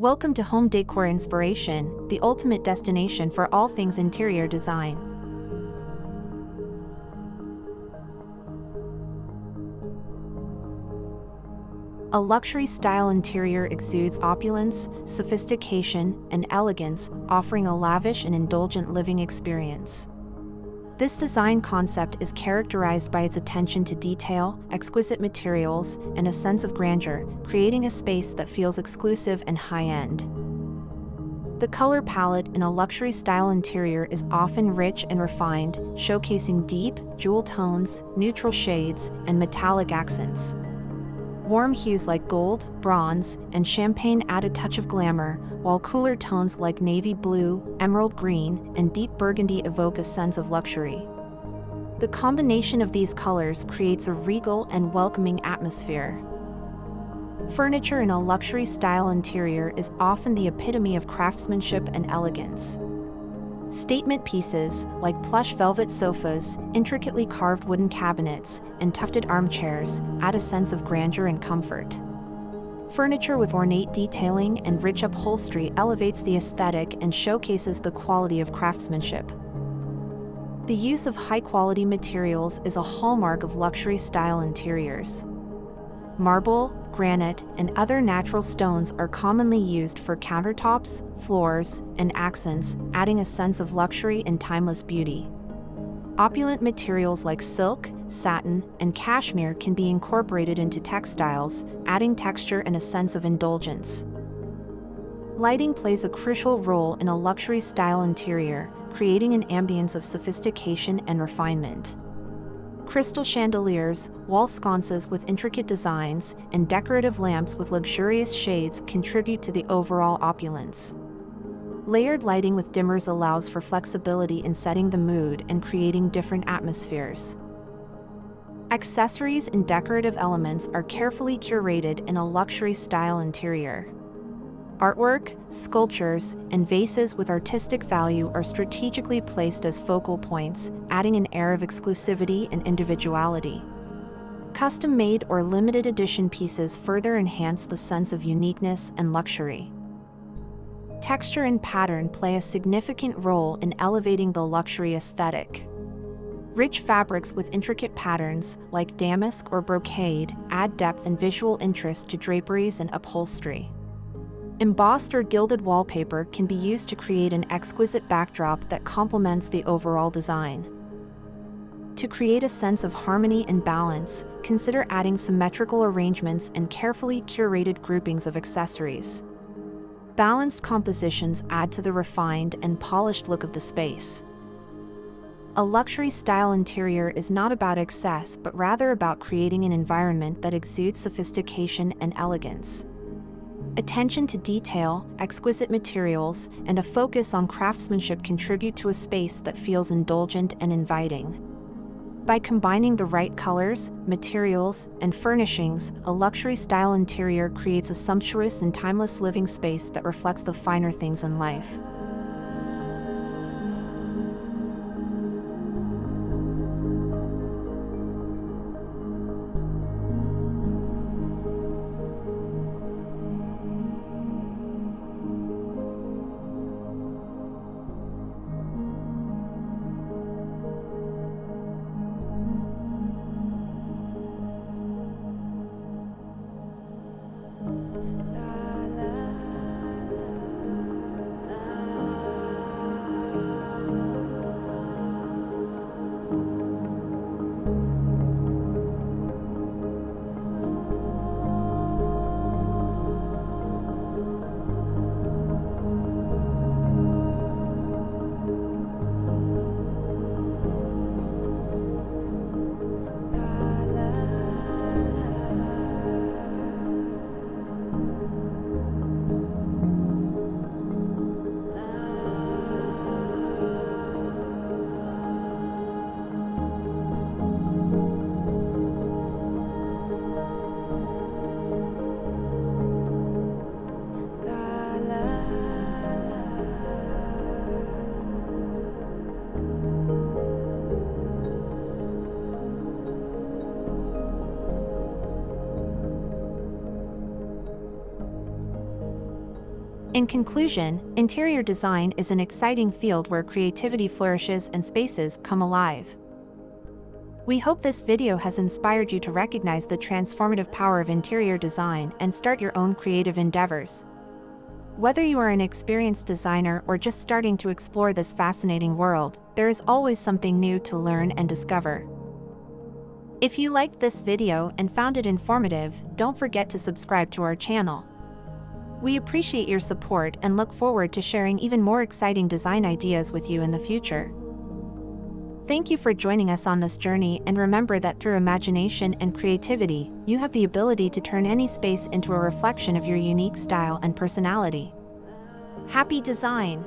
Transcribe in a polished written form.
Welcome to Home Decor Inspiration, the ultimate destination for all things interior design. A luxury-style interior exudes opulence, sophistication, and elegance, offering a lavish and indulgent living experience. This design concept is characterized by its attention to detail, exquisite materials, and a sense of grandeur, creating a space that feels exclusive and high-end. The color palette in a luxury-style interior is often rich and refined, showcasing deep, jewel tones, neutral shades, and metallic accents. Warm hues like gold, bronze, and champagne add a touch of glamour, while cooler tones like navy blue, emerald green, and deep burgundy evoke a sense of luxury. The combination of these colors creates a regal and welcoming atmosphere. Furniture in a luxury-style interior is often the epitome of craftsmanship and elegance. Statement pieces, like plush velvet sofas, intricately carved wooden cabinets, and tufted armchairs, add a sense of grandeur and comfort. Furniture with ornate detailing and rich upholstery elevates the aesthetic and showcases the quality of craftsmanship. The use of high-quality materials is a hallmark of luxury-style interiors. Marble, granite, and other natural stones are commonly used for countertops, floors, and accents, adding a sense of luxury and timeless beauty. Opulent materials like silk, satin, and cashmere can be incorporated into textiles, adding texture and a sense of indulgence. Lighting plays a crucial role in a luxury-style interior, creating an ambience of sophistication and refinement. Crystal chandeliers, wall sconces with intricate designs, and decorative lamps with luxurious shades contribute to the overall opulence. Layered lighting with dimmers allows for flexibility in setting the mood and creating different atmospheres. Accessories and decorative elements are carefully curated in a luxury-style interior. Artwork, sculptures, and vases with artistic value are strategically placed as focal points, adding an air of exclusivity and individuality. Custom-made or limited edition pieces further enhance the sense of uniqueness and luxury. Texture and pattern play a significant role in elevating the luxury aesthetic. Rich fabrics with intricate patterns, like damask or brocade, add depth and visual interest to draperies and upholstery. Embossed or gilded wallpaper can be used to create an exquisite backdrop that complements the overall design. To create a sense of harmony and balance, consider adding symmetrical arrangements and carefully curated groupings of accessories. Balanced compositions add to the refined and polished look of the space. A luxury-style interior is not about excess but rather about creating an environment that exudes sophistication and elegance. Attention to detail, exquisite materials, and a focus on craftsmanship contribute to a space that feels indulgent and inviting. By combining the right colors, materials, and furnishings, a luxury-style interior creates a sumptuous and timeless living space that reflects the finer things in life. In conclusion, interior design is an exciting field where creativity flourishes and spaces come alive. We hope this video has inspired you to recognize the transformative power of interior design and start your own creative endeavors. Whether you are an experienced designer or just starting to explore this fascinating world, there is always something new to learn and discover. If you liked this video and found it informative, don't forget to subscribe to our channel. We appreciate your support and look forward to sharing even more exciting design ideas with you in the future. Thank you for joining us on this journey, and remember that through imagination and creativity, you have the ability to turn any space into a reflection of your unique style and personality. Happy design!